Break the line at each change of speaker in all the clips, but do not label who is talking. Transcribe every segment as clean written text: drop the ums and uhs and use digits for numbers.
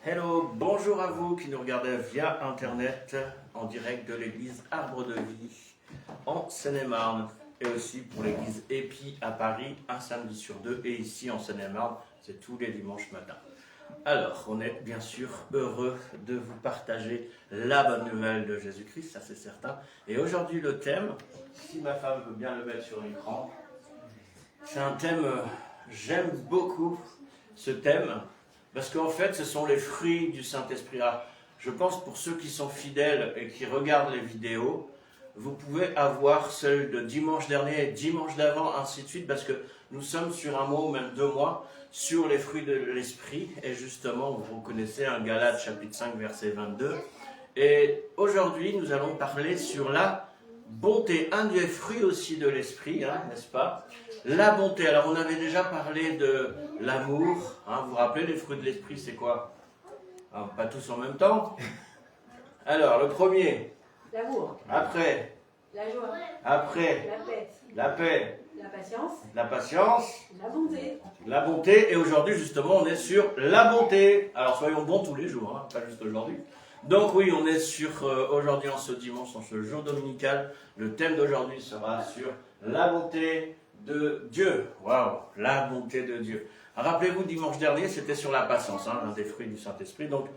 Hello, bonjour à vous qui nous regardez via Internet en direct de l'église Arbre de Vie en Seine-et-Marne et aussi pour l'église Épi à Paris un samedi sur deux et ici en Seine-et-Marne c'est tous les dimanches matins. Alors, on est bien sûr heureux de vous partager la bonne nouvelle de Jésus-Christ, ça c'est certain. Et aujourd'hui le thème, si ma femme veut bien le mettre sur l'écran, c'est un thème, j'aime beaucoup ce thème. Parce qu'en fait, ce sont les fruits du Saint-Esprit. Je pense pour ceux qui sont fidèles et qui regardent les vidéos, vous pouvez avoir celle de dimanche dernier et dimanche d'avant, ainsi de suite, parce que nous sommes sur un mois ou même 2 mois sur les fruits de l'Esprit. Et justement, vous reconnaissez un Galates chapitre 5, verset 22. Et aujourd'hui, nous allons parler sur la bonté, un des fruits aussi de l'Esprit, n'est-ce pas? La bonté. Alors, on avait déjà parlé de l'amour. Vous vous rappelez, les fruits de l'Esprit, c'est quoi? Pas tous en même temps. Alors, le premier.
L'amour.
Après.
La joie.
Après.
La paix.
La paix.
La patience.
La patience.
La bonté.
La bonté. Et aujourd'hui, justement, on est sur la bonté. Alors, soyons bons tous les jours, pas juste aujourd'hui. Donc oui, on est sur, aujourd'hui, en ce dimanche, en ce jour dominical, le thème d'aujourd'hui sera sur la bonté de Dieu. Waouh, la bonté de Dieu. Rappelez-vous, dimanche dernier, c'était sur la patience, l'un des fruits du Saint-Esprit. Donc,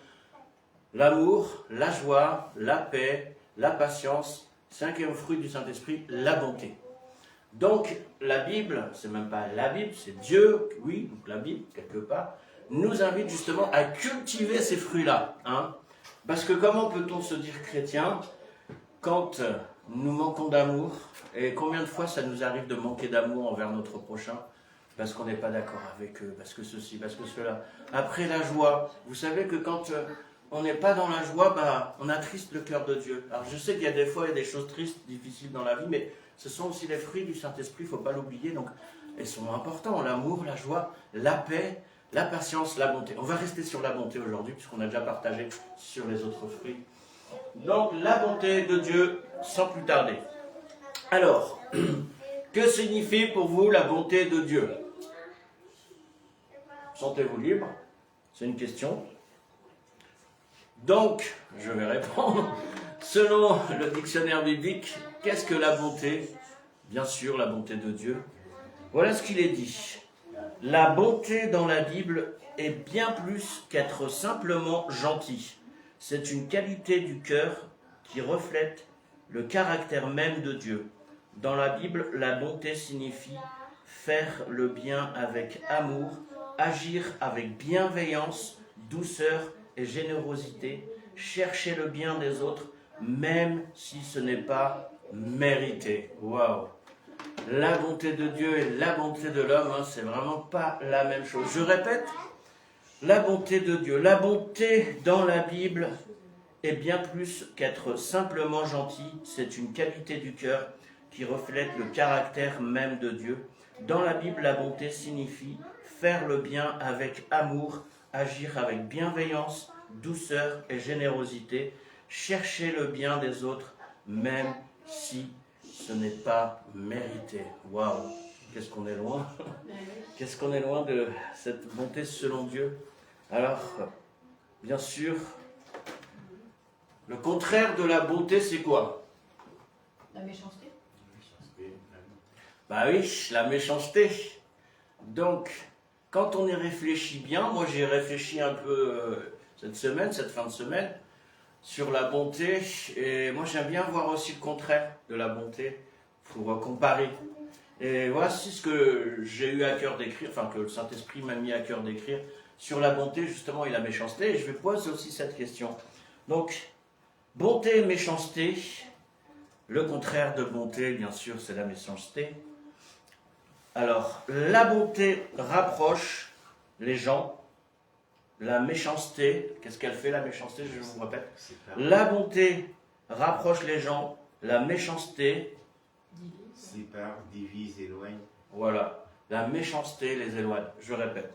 l'amour, la joie, la paix, la patience, 5e fruit du Saint-Esprit, la bonté. Donc, la Bible, c'est même pas la Bible, c'est Dieu, oui, donc la Bible, quelque part, nous invite justement à cultiver ces fruits-là, Parce que comment peut-on se dire chrétien quand nous manquons d'amour? Et combien de fois ça nous arrive de manquer d'amour envers notre prochain? Parce qu'on n'est pas d'accord avec eux, parce que ceci, parce que cela. Après la joie, vous savez que quand on n'est pas dans la joie, on attriste le cœur de Dieu. Alors je sais qu'il y a des fois il y a des choses tristes, difficiles dans la vie, mais ce sont aussi les fruits du Saint-Esprit, il ne faut pas l'oublier. Donc ils sont importants, l'amour, la joie, la paix, la patience, la bonté. On va rester sur la bonté aujourd'hui, puisqu'on a déjà partagé sur les autres fruits. Donc, la bonté de Dieu, sans plus tarder. Alors, que signifie pour vous la bonté de Dieu? Sentez-vous libre? C'est une question. Donc, je vais répondre. Selon le dictionnaire biblique, qu'est-ce que la bonté? Bien sûr, la bonté de Dieu. Voilà ce qu'il est dit. La bonté dans la Bible est bien plus qu'être simplement gentil. C'est une qualité du cœur qui reflète le caractère même de Dieu. Dans la Bible, la bonté signifie faire le bien avec amour, agir avec bienveillance, douceur et générosité, chercher le bien des autres, même si ce n'est pas mérité. Waouh! La bonté de Dieu et la bonté de l'homme, c'est vraiment pas la même chose. Je répète, la bonté de Dieu. La bonté dans la Bible est bien plus qu'être simplement gentil. C'est une qualité du cœur qui reflète le caractère même de Dieu. Dans la Bible, la bonté signifie faire le bien avec amour, agir avec bienveillance, douceur et générosité, chercher le bien des autres, même si ce n'est pas mérité. Waouh, qu'est-ce qu'on est loin. Qu'est-ce qu'on est loin de cette bonté selon Dieu. Alors, bien sûr, le contraire de la bonté, c'est quoi?
La méchanceté.
Oui, la méchanceté. Donc, quand on y réfléchit bien, moi j'ai réfléchi un peu cette fin de semaine, sur la bonté, et moi j'aime bien voir aussi le contraire de la bonté pour comparer. Et voici ce que j'ai eu à cœur d'écrire, que le Saint-Esprit m'a mis à cœur d'écrire sur la bonté justement et la méchanceté, et je vais poser aussi cette question. Donc, bonté et méchanceté, le contraire de bonté bien sûr c'est la méchanceté. Alors, la bonté rapproche les gens. La méchanceté, qu'est-ce qu'elle fait la méchanceté? Je vous répète. La bonté rapproche les gens, la méchanceté
sépare, divise, éloigne.
Voilà, la méchanceté les éloigne. Je répète.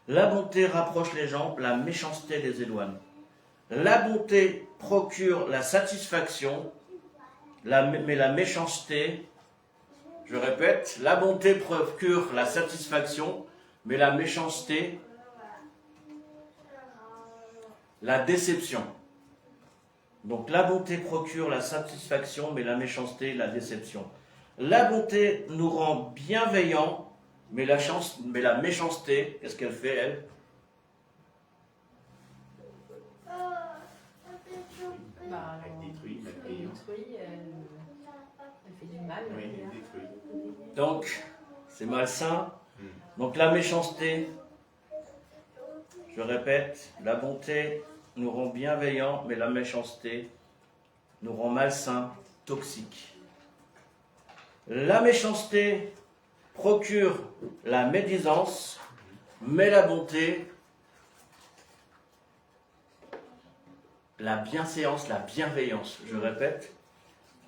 La bonté rapproche les gens, la méchanceté les éloigne. La bonté procure la satisfaction, mais la méchanceté, je répète, la bonté procure la satisfaction, mais la méchanceté la déception. Donc la bonté procure la satisfaction, mais la méchanceté, la déception. La bonté nous rend bienveillants, mais la méchanceté, qu'est-ce qu'elle fait, elle?
Bah,
Elle détruit,
elle
malgré.
détruit, elle fait du mal.
Oui, elle détruit.
Donc, c'est malsain.
Hmm.
Donc la méchanceté, je répète, la bonté nous rend bienveillants, mais la méchanceté nous rend malsains, toxiques. La méchanceté procure la médisance, mais la bonté, la bienséance, la bienveillance, je répète.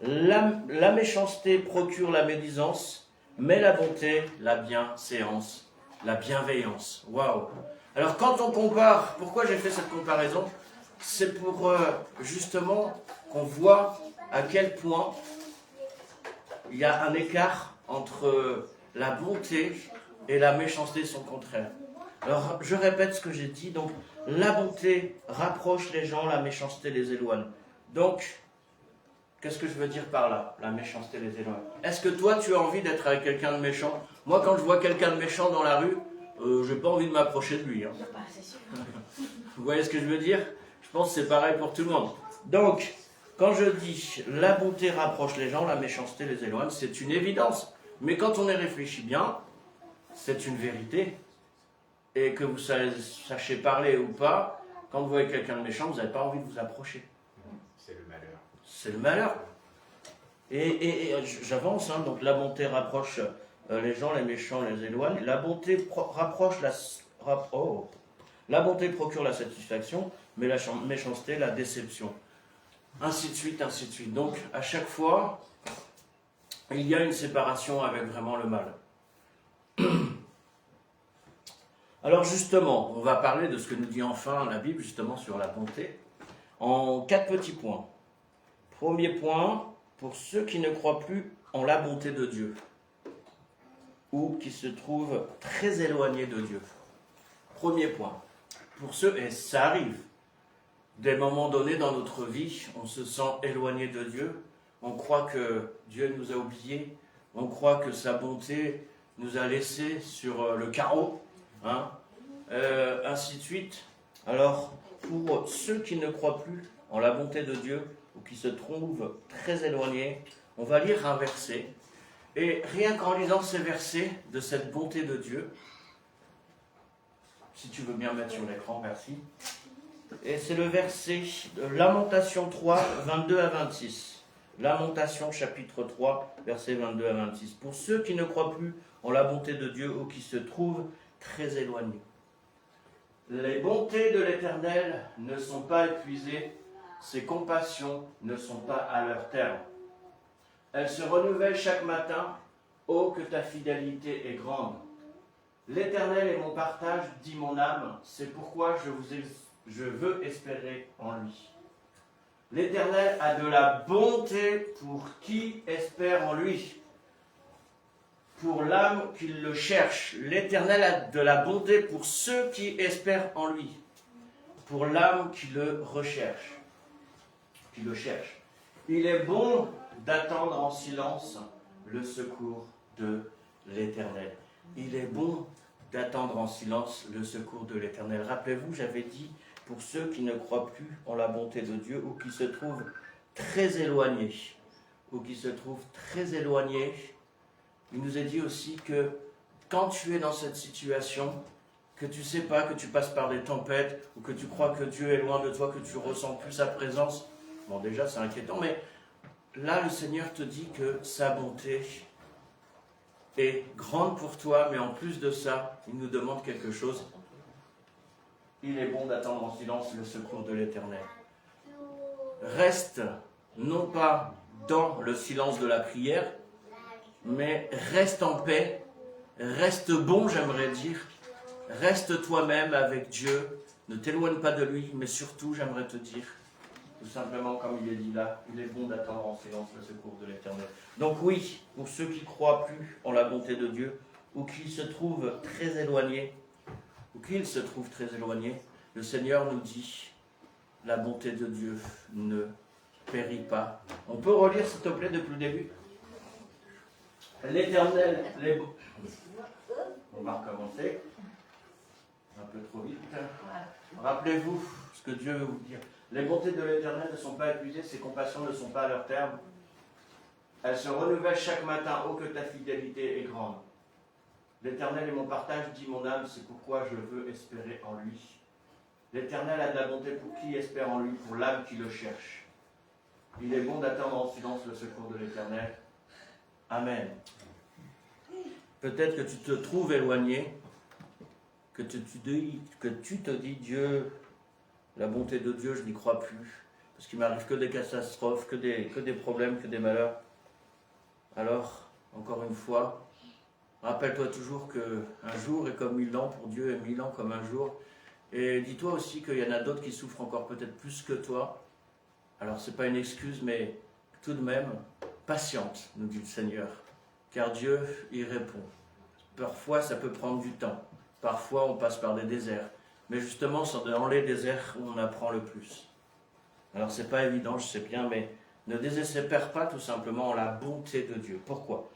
La méchanceté procure la médisance, mais la bonté, la bienséance, la bienveillance. Waouh! Alors quand on compare, pourquoi j'ai fait cette comparaison? C'est pour justement qu'on voit à quel point il y a un écart entre la bonté et la méchanceté, son contraire. Alors je répète ce que j'ai dit, donc la bonté rapproche les gens, la méchanceté les éloigne. Donc, qu'est-ce que je veux dire par là? La méchanceté les éloigne. Est-ce que toi tu as envie d'être avec quelqu'un de méchant? Moi quand je vois quelqu'un de méchant dans la rue, j'ai pas envie de m'approcher de lui. Hein.
Bah, c'est sûr.
Vous voyez ce que je veux dire? Je pense que c'est pareil pour tout le monde. Donc, quand je dis la bonté rapproche les gens, la méchanceté les éloigne, c'est une évidence. Mais quand on y réfléchit bien, c'est une vérité. Et que vous sachiez parler ou pas, quand vous voyez quelqu'un de méchant, vous n'avez pas envie de vous approcher.
C'est le malheur.
C'est le malheur. Et j'avance, hein, donc la bonté rapproche les gens, les méchants les éloigne. La bonté rapproche la bonté procure la satisfaction, mais la méchanceté, la déception. Ainsi de suite, ainsi de suite. Donc, à chaque fois, il y a une séparation avec vraiment le mal. Alors justement, on va parler de ce que nous dit enfin la Bible, justement, sur la bonté, en 4 petits points. Premier point, pour ceux qui ne croient plus en la bonté de Dieu, ou qui se trouvent très éloignés de Dieu. Premier point. Pour ceux, et ça arrive, des moments donnés dans notre vie, on se sent éloigné de Dieu, on croit que Dieu nous a oubliés, on croit que sa bonté nous a laissés sur le carreau, hein, ainsi de suite. Alors, pour ceux qui ne croient plus en la bonté de Dieu, ou qui se trouvent très éloignés, on va lire un verset, et rien qu'en lisant ces versets de cette bonté de Dieu, si tu veux bien mettre sur l'écran, merci. Et c'est le verset de Lamentation 3, 22 à 26. Lamentation chapitre 3, versets 22 à 26. Pour ceux qui ne croient plus en la bonté de Dieu ou qui se trouvent très éloignés. Les bontés de l'Éternel ne sont pas épuisées, ses compassions ne sont pas à leur terme. Elles se renouvellent chaque matin. Oh, que ta fidélité est grande. L'Éternel est mon partage, dit mon âme, c'est pourquoi je veux espérer en lui. L'Éternel a de la bonté pour qui espère en lui, pour l'âme qui le cherche. L'Éternel a de la bonté pour ceux qui espèrent en lui, pour l'âme qui le recherche, qui le cherche. Il est bon d'attendre en silence le secours de l'Éternel. Il est bon d'attendre en silence le secours de l'Éternel. Rappelez-vous, j'avais dit, pour ceux qui ne croient plus en la bonté de Dieu ou qui se trouvent très éloignés, il nous est dit aussi que quand tu es dans cette situation, que tu ne sais pas, que tu passes par des tempêtes, ou que tu crois que Dieu est loin de toi, que tu ne ressens plus sa présence, bon déjà c'est inquiétant, mais là le Seigneur te dit que sa bonté est grande pour toi, mais en plus de ça, il nous demande quelque chose. Il est bon d'attendre en silence le secours de l'Éternel. Reste non pas dans le silence de la prière, mais reste en paix, reste bon, j'aimerais dire, reste toi-même avec Dieu, ne t'éloigne pas de lui, mais surtout, j'aimerais te dire, tout simplement comme il est dit là, il est bon d'attendre en silence le secours de l'Éternel. Donc oui, pour ceux qui ne croient plus en la bonté de Dieu, ou qui se trouvent très éloignés, le Seigneur nous dit la bonté de Dieu ne périt pas. On peut relire, s'il te plaît, depuis le début. L'Éternel, on va recommencer. Un peu trop vite. Rappelez-vous ce que Dieu veut vous dire. Les bontés de l'Éternel ne sont pas épuisées, ses compassions ne sont pas à leur terme. Elles se renouvellent chaque matin, oh que ta fidélité est grande. L'Éternel est mon partage, dit mon âme, c'est pourquoi je veux espérer en lui. L'Éternel a de la bonté pour qui espère en lui, pour l'âme qui le cherche. Il est bon d'attendre en silence le secours de l'Éternel. Amen. Peut-être que tu te trouves éloigné, que tu te dis, Dieu, la bonté de Dieu, je n'y crois plus, parce qu'il m'arrive que des catastrophes, que des problèmes, que des malheurs. Alors, encore une fois, rappelle-toi toujours qu'un jour est comme 1000 ans pour Dieu et 1000 ans comme un jour. Et dis-toi aussi qu'il y en a d'autres qui souffrent encore peut-être plus que toi. Alors, ce n'est pas une excuse, mais tout de même, patiente, nous dit le Seigneur. Car Dieu y répond. Parfois, ça peut prendre du temps. Parfois, on passe par des déserts. Mais justement, c'est dans les déserts où on apprend le plus. Alors, ce n'est pas évident, je sais bien, mais ne désespère pas tout simplement en la bonté de Dieu. Pourquoi ?